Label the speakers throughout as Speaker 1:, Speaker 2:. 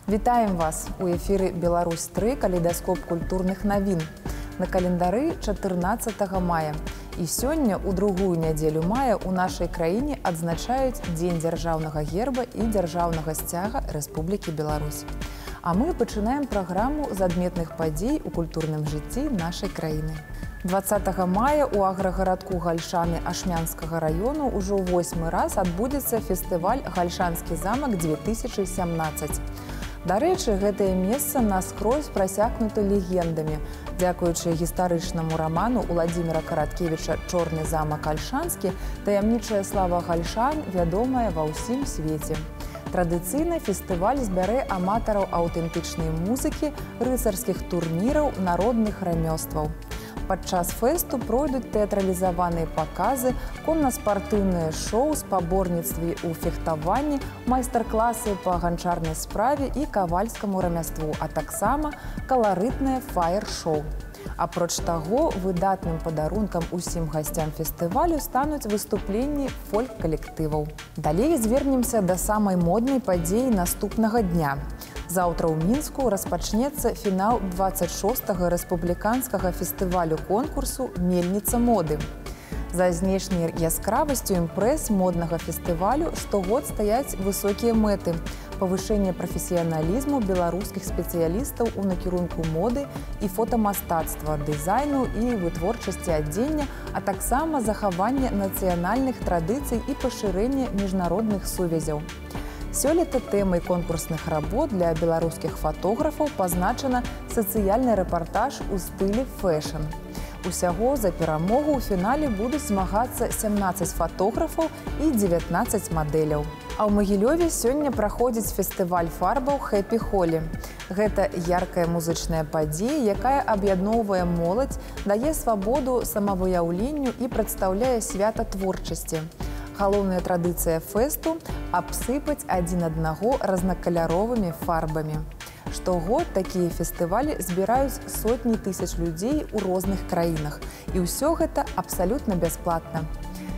Speaker 1: Вітаем вас! У эфіры «Беларусь-3» калейдаскоп культурных навін. На календары 14 мая. І сёння, у другую нядзелю мая, у нашай краіне адзначаюць Дзень дзяржаўнага герба і дзяржаўнага сцяга Рэспублікі Беларусь. А мы пачынаем праграму з адметных падзей у культурным жыцці нашай краіны. 20 мая у аграгарадку Гальшаны Ашмянскага раёну ўжо 8-й раз адбудзецца фестываль «Гальшанскі замак-2017». Дарэчы, гэтае месца наскрозь прасякнута легендамі. Дзякуючы гістарычнаму раману Уладзіміра Караткевіча «Чорны замак Альшанскі» таямнічая слава Гальшан вядомая ва ўсім свеце. Традыцыйна фестываль збярэ аматараў аўтэнтычнай музыкі, рыцарскіх турніраў, народных рамёстваў. Падчас фэсту пройдуць тэатралізаваныя паказы, конна-спартыўныя шоу, спаборніцтвы ў фехтаванні, майстар-класы па ганчарнай справе і кавальскаму рамяству, а таксама каларытнае фаер-шоу. Апроч таго, выдатным падарункам усім гасцям фестывалю стануць выступленні фольк-калектываў. Далей звернемся да самай моднай падзеі наступнага дня. Заўтра ў Мінску распачнецца фінал 26-го рэспубліканскага фестывалю конкурсу «Мельніца моды». За знешняй яскравасцю імпрэз моднага фестывалю штогод стаяць высокія мэты – павышэнне прафесіяналізму беларускіх спецыялістаў у накірунку моды і фотамастацтва, дызайну і вытворчасці адзення, а таксама захаванне нацыянальных традыцый і пашырэнне міжнародных сувязяў. Сёлета тэмай конкурсных работ для беларускіх фатографаў пазначана сацыяльны рэпартаж у стылі фэшн. Усяго за перамогу ў фінале будуць змагацца 17 фатографаў і 19 мадэляў. А ў Магілёве сёння праходзіць фестываль фарбаў «Хэпі Холі». Гэта яркая музычная падзея, якая аб'ядноўвае моладзь, дае свабоду самавыяўленню і прадстаўляе свята творчасці. Галоўная традыцыя фэсту – абсыпаць адзін аднаго разнакаляровымі фарбамі. Штогод такія фестывалі збіраюць сотні тысяч людзей у розных краінах. І ўсё гэта абсалютна бясплатна.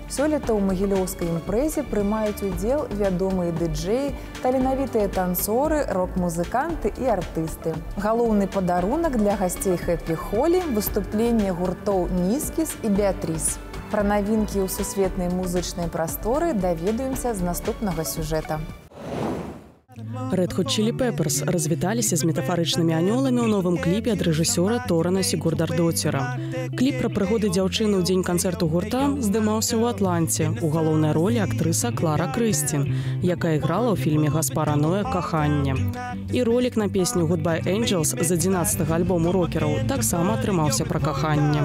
Speaker 1: Сёлета ў магілёўскай імпрэзе прымаюць удзел вядомыя дыджэі, таленавітыя танцоры, рок-музыканты і артысты. Галоўны падарунак для гасцей «Хэпі Холі» – выступленне гуртоў «Нізкіс» і «Беатріс». Пра навінкі ў сусветнай музычнай прасторы даведаемся з наступнага сюжэта.
Speaker 2: Red Hot Chili Peppers развіталіся з метафарычнымі анёламі ў новым кліпе ад рэжысёра Торана Сігурдардоцера. Кліп пра прыгоды дзяўчыны ў дзень канцэрту гурта здымаўся ў Атланце. У галоўнай ролі актрыса Клара Крыстін, якая іграла ў фільме Гаспара Ноэ «Каханне». І ролік на песню «Goodbye Angels» з 11-го альбому рокераў таксама атрымаўся пра каханне.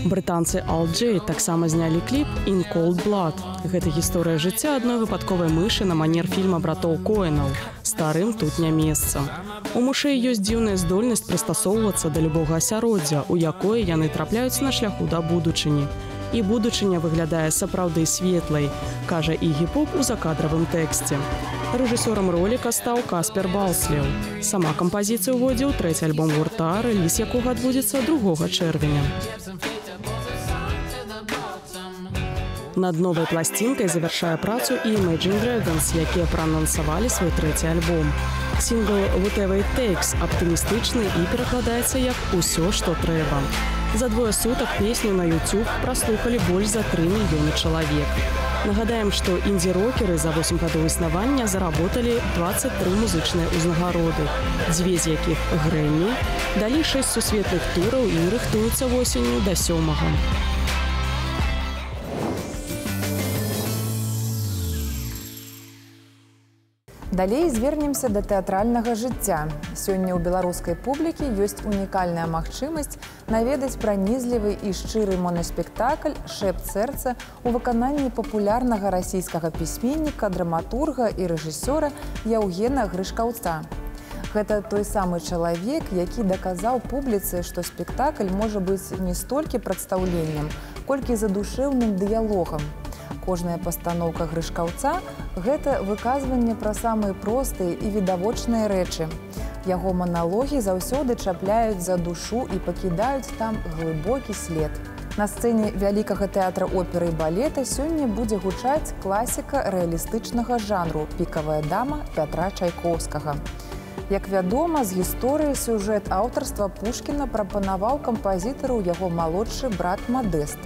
Speaker 2: Брытанцы Al Jay таксама знялі кліп «In Cold Blood». Гэта гісторыя жыцця адной выпадковай мышы на манер фільма братоў Коэнаў. Старым тут не месца. У мышэй ёсць дзіўная здольнасць прыстасоўвацца да любога асяроддзя, у якое яны трапляюць на шляху да будучыні. І будучыня выглядае сапраўды светлай, кажа Ігі Поп у закадравым тэксце. Рэжысёрам роліка стаў Каспер Балслеў. Сама кампазіцыя ўводзіў трэці альбом гурта, рэліз якога адбудзецца 2 чэрвеня. Над новай пласцінкай завяршае працу і Imagine Dragons, якія праанансавалі свой трэці альбом. Сінгл «Whatever It Takes» аптымістычны і перакладаецца як «Усё, што трэба». За 2 сутак песню на YouTube праслухалі больш за 3 мільёны чалавек. Нагадаем, што інді-рокеры за 8 гадоў існавання заработалі 23 музычныя ўзнагароды, 2 з якіх Грэмі, далі 6 сусветных тураў і рыхтуюцца восенню да 7-го.
Speaker 1: Далей звернемся да тэатральнага жыцця. Сёння ў беларускай публікі ёсць унікальная магчымасць наведаць пранізлівы і шчыры монаспектакль «Шэпт сэрца» у выкананні папулярнага расійскага пісьменніка, драматурга і рэжысёра Яўгена Грышкаўца. Гэта той самы чалавек, які даказаў публіцы, што спектакль можа быць не столькі прадстаўленнем, колькі задушэўным дыялогам. Кожная пастаноўка Грышкаўца – гэта выказванне пра самыя простыя і відавочныя рэчы. Яго маналогі заўсёды чапляюць за душу і пакідаюць там глыбокі след. На сцэне вялікага тэатра оперы і балета сёння будзе гучаць класіка рэалістычнага жанру «Пікавая дама» Пятра Чайкоўскага. Як вядома, з гісторыі сюжэт аўтарства Пушкіна прапанаваў кампазітару яго малодшы брат Мадэст.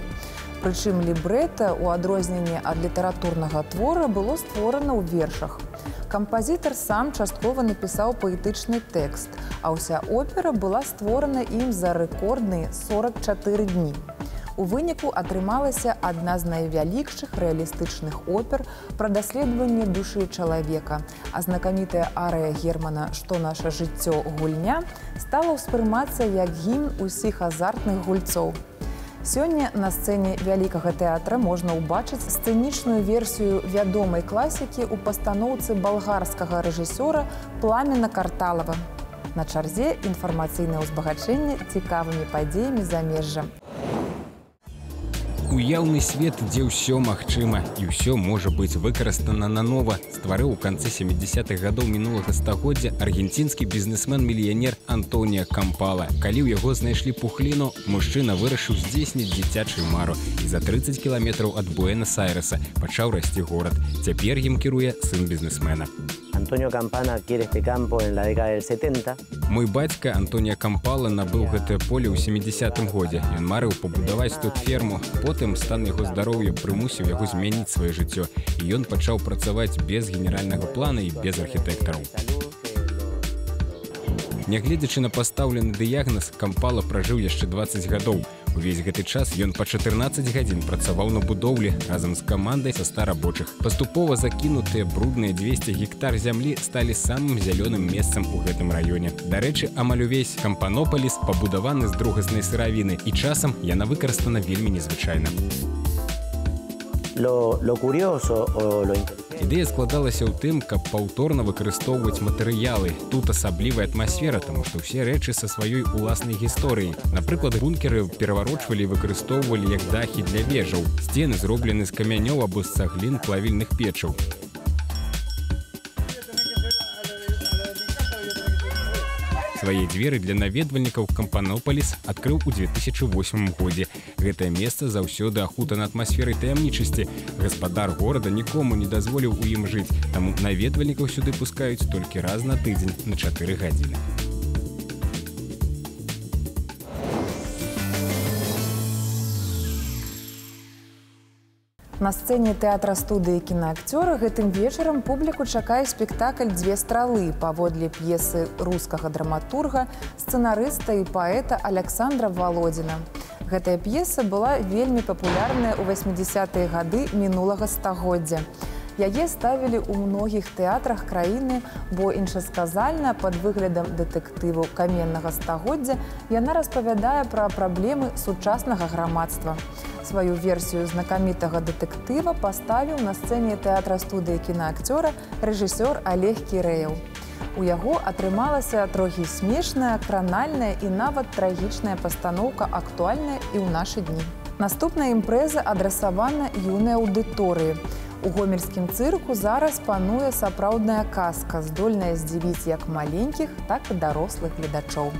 Speaker 1: Прычым лібрэта, у адрозненне ад літаратурнага твора, было створана ў вершах. Кампазітар сам часткова напісаў паэтычны тэкст, а ўся опера была створана ім за рэкордныя 44 дні. У выніку атрымалася адна з найвялікшых рэалістычных опер пра даследаванне душы чалавека, а знакамітая арыя Германа «Што наша жыццё гульня» стала ўспрымацца як гімн усіх азартных гульцоў. Сёння на сцэне вялікага тэатра можна ўбачыць сцэнічную версію вядомай класікі ў пастаноўцы балгарскага рэжысёра Пламена Карталава. На чарзе інфармацыйнае ўзбагачэнне цікавымі падзеямі замежжа.
Speaker 3: Уяўны свет, дзе ўсё магчыма і ўсё можа быць выкарыстана нанова, стварыў у канцы 70-х гадоў мінулага стагоддзя аргенцінскі бізнесмен-мільянер Антоніо Кампала. Калі ў яго знайшлі пухліну, мужчына вырашыў здзейсніць дзіцячую мару і за 30 кіламетраў ад Буэнос-Айреса пачаў расці горад. Цяпер ім кіруе сын бізнесмена.
Speaker 4: Antonio Campana adquiere este campo en la década del 70.
Speaker 3: Мой бацька Антоніо Кампала набыў гэтае поле ў 70-м годзе. Ён марыў пабудаваць тут ферму. Потым стан яго здароўя прымусіў яго змяніць сваё жыццё. І ён пачаў працаваць без генеральнага плана і без архітэктараў. Нягледзячы на пастаўлены дыягназ, Кампала пражыў яшчэ 20 гадоў. Увесь гэты час ён па 14 гадзін працаваў на будоўлі разам з камандай са 100 рабочых. Паступова закінутыя брудныя 200 гектар зямлі сталі самым зялёным месцам у гэтым раёне. Дарэчы, амаль увесь Кампанополіс пабудаваны з другаснай сыравіны, і часам яна выкарыстана вельмі незвычайна. Ідэя складалася ў тым, каб паўторна выкарыстоўваць матэрыялы. Тут асаблівая атмасфера, таму што ўсе рэчы са сваёй уласнай гісторыі. Напрыклад, бункеры пераварочвалі і выкарыстоўвалі як дахі для вежаў. Сцены зроблены з камянёў або з цаглін плавільных печаў. Свае дзверы для наведвальнікаў Кампанополіс адкрыў у 2008 годзе. Гэтае месца заўсёды ахутана атмасферай таямнічасці. Гаспадар горада нікому не дазволіў у ім жыць, таму наведвальнікаў сюды пускаюць толькі раз на тыдзень на 4 гадзіны.
Speaker 1: На сцэне тэатра-студыі кінаакцёра гэтым вечарам публіку чакае спектакль «Дзве стралы» паводле п'есы рускага драматурга, сцэнарыста і паэта Александра Володіна. Гэтая п'еса была вельмі папулярная ў 80-е гады мінулага стагоддзя. Яе ставілі ў многіх тэатрах краіны, бо іншасказальна пад выглядам дэтэктыву каменнага стагоддзя яна распавядае пра праблемы сучаснага грамадства. Сваю версію знакамітага дэтэктыва паставіў на сцэне тэатра-студыі кінаакцёра рэжысёр Олег Кірэяў. У яго атрымалася трохі смешная, кранальная і нават трагічная пастаноўка, актуальная і ў нашы дні. Наступная імпрэза адрасавана юнай аўдыторыі. У гомельскім цырку зараз пануе сапраўдная казка, здольная здзівіць як маленькіх, так і дарослых гледачоў.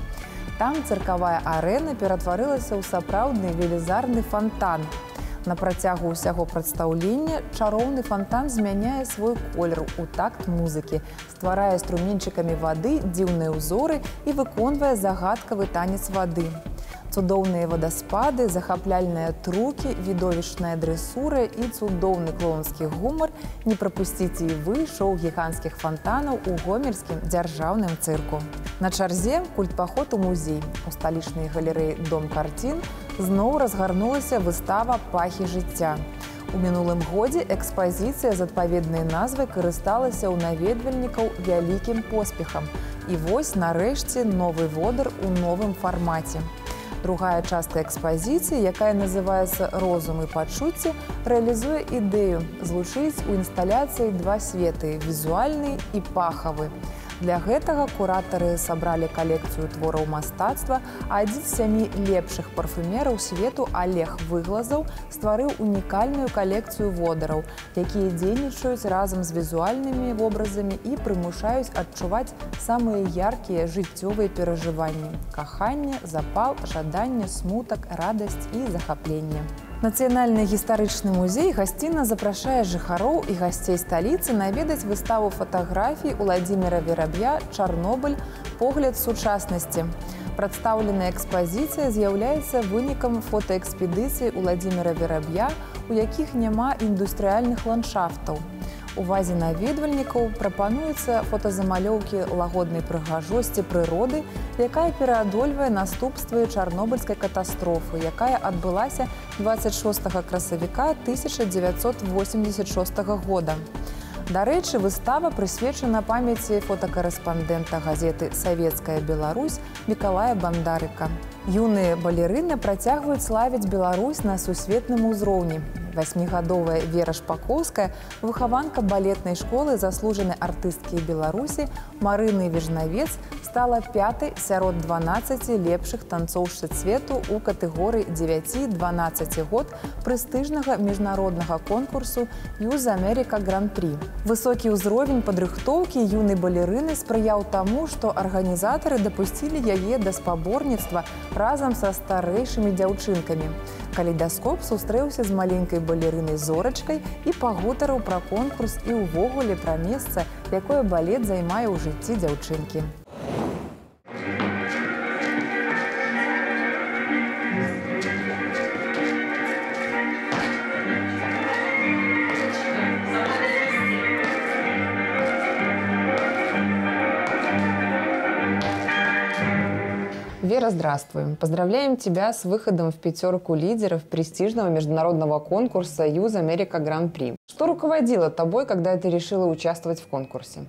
Speaker 1: Там цыркавая арэна ператварылася ў сапраўдны велізарны фантан. На працягу ўсяго прадстаўлення чароўны фантан змяняе свой колер у такт музыкі, стварае струменчыкамі вады дзіўныя ўзоры і выконвае загадкавы танец вады. Цудоўныя вадаспады, захапляльныя трукі, відовішчная дрэсура і цудоўны клоунскі гумар не прапусціце і вы шоу гіганцкіх фантанаў у гомельскім дзяржаўным цырку. На чарзе культпаход у музей. У сталічнай галерэі «Дом карцін» зноў разгарнулася выстава «Пахі жыцця». У мінулым годзе экспазіцыя з адпаведнай назвай карысталася ў наведвальнікаў вялікім поспехам. І вось, нарэшце, новы водар у новым фармаце. Другая частка экспазіцыі, якая называецца «Розум і пачуцці», рэалізуе ідэю злучыць у інсталяцыі два светы – візуальны і пахавы. Для гэтага куратары сабралі калекцыю твораў мастацтва, а адзін з 7 лепшых парфумераў свету Олег Выглазаў стварыў унікальную калекцыю водараў, якія дзейнічаюць разам з візуальнымі вобразамі і прымушаюць адчуваць самыя яркія жыццёвыя перажыванні – каханне, запал, жаданне, смутак, радасць і захапленне. Нацыянальны гістарычны музей гасцінна запрашае жыхароў і гасцей сталіцы наведаць выставу фатаграфій Уладзіміра Вераб'я «Чарнобыль. Погляд сучаснасці». Прадстаўленая экспазіцыя з'яўляецца вынікам фотаэкспедыцыі Уладзіміра Вераб'я, у якіх няма індустрыяльных ландшафтаў. Увазе наведвальнікаў прапануюцца фотазамалёўкі лагоднай прыгажосці прыроды, якая пераадольвае наступствы чарнобыльскай катастрофы, якая адбылася 26 красавіка 1986 года. Дарэчы, выстава прысвечана памяці фотакарэспандэнта газеты «Савецкая Беларусь» Мікалая Бандарыка. Юныя балерыны працягваюць славіць Беларусь на сусветным узроўні. 8гадовая Вера Шпакоўская, выхаванка балетнай школы заслужанай артысткі Беларусі Марыны Вежнавец, стала 5-й сярод 12 лепшых танцоўшчыц свету ў катэгорыі 9-12 год прэстыжнага міжнароднага конкурсу «Юз Америка Гран-прі». Высокі ўзровень падрыхтоўкі юнай балерыны спрыяў таму, што арганізатары дапусцілі яе да спаборніцтва разам са старэйшымі дзяўчынкамі. Калейдаскоп сустрэўся з маленькай балерынай Зорачкай і пагутарыў пра конкурс і ўвогуле пра месца, якое балет займае ў жыцці дзяўчынкі. Вера, здравствуй. Поздравляем тебя с выходом в 5 лидеров престижного международного конкурса «Юз Америка Гран-при». Что руководило тобой, когда ты решила участвовать в конкурсе?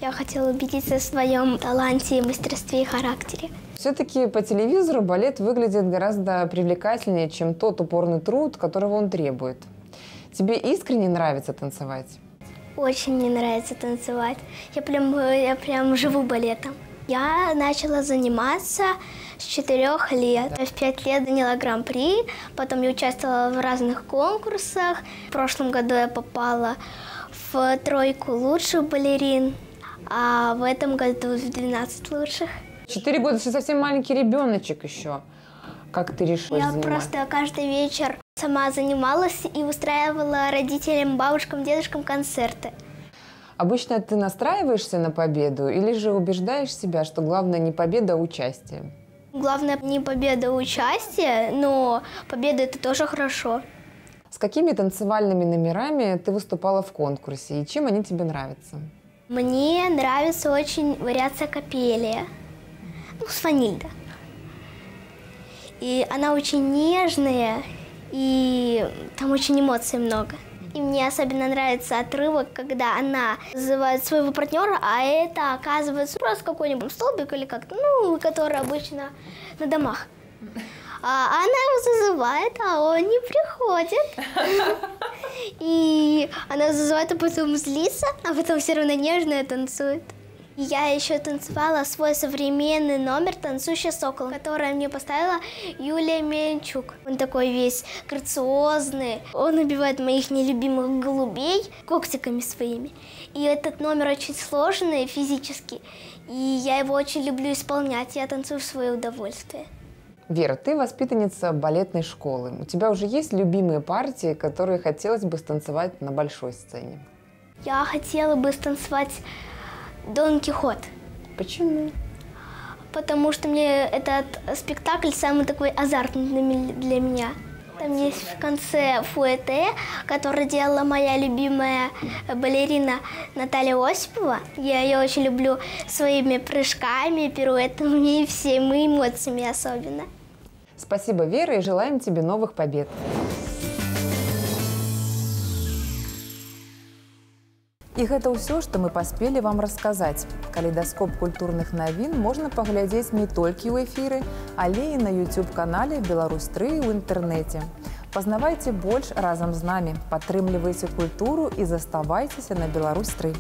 Speaker 5: Я хотела убедиться в своем таланте, мастерстве и характере.
Speaker 1: Все-таки по телевизору балет выглядит гораздо привлекательнее, чем тот упорный труд, которого он требует. Тебе искренне нравится танцевать?
Speaker 5: Очень мне нравится танцевать. Я прям живу балетом. Я начала заниматься с 4 лет. В 5 лет заняла гран-при, потом я участвовала в разных конкурсах. В прошлом году я попала в 3 лучших балерин, а в этом году в 12 лучших.
Speaker 1: 4 года, ты совсем маленький ребеночек еще. Как ты решила заниматься?
Speaker 5: Я просто каждый вечер сама занималась и устраивала родителям, бабушкам, дедушкам концерты.
Speaker 1: Обычно ты настраиваешься на победу или же убеждаешь себя, что главное не победа, а участие?
Speaker 5: Главное не победа, а участие, но победа – это тоже хорошо.
Speaker 1: С какими танцевальными номерами ты выступала в конкурсе и чем они тебе нравятся?
Speaker 5: Мне нравится очень вариация капелия, с ванильда. И она очень нежная, и там очень эмоций много. И мне особенно нравится отрывок, когда она зазывает своего партнера, а это оказывается просто какой-нибудь столбик или как-то, который обычно на домах. А она его зазывает, а он не приходит. И она зазывает, а потом злится, а потом все равно нежно танцует. Я еще танцевала свой современный номер «Танцующий сокол», который мне поставила Юлия Мельничук. Он такой весь грациозный. Он убивает моих нелюбимых голубей когтиками своими. И этот номер очень сложный физически. И я его очень люблю исполнять. Я танцую в свое удовольствие.
Speaker 1: Вера, ты воспитанница балетной школы. У тебя уже есть любимые партии, которые хотелось бы станцевать на большой сцене?
Speaker 5: Я хотела бы станцевать Дон Кихот.
Speaker 1: Почему?
Speaker 5: Потому что мне этот спектакль самый такой азартный для меня. Там есть в конце фуэте, который делала моя любимая балерина Наталья Осипова. Я ее очень люблю своими прыжками, пируэтами и всеми эмоциями особенно.
Speaker 1: Спасибо, Вера, и желаем тебе новых побед. І гэта ўсё, што мы паспелі вам расказаць. Калейдаскоп культурных навін можна паглядзець не толькі ў эфіры, але і на YouTube-канале «Беларусь-3» ў інтэрнэце. Пазнавайце больш разам з намі, падтрымлівайце культуру і заставайцеся на «Беларусь-3».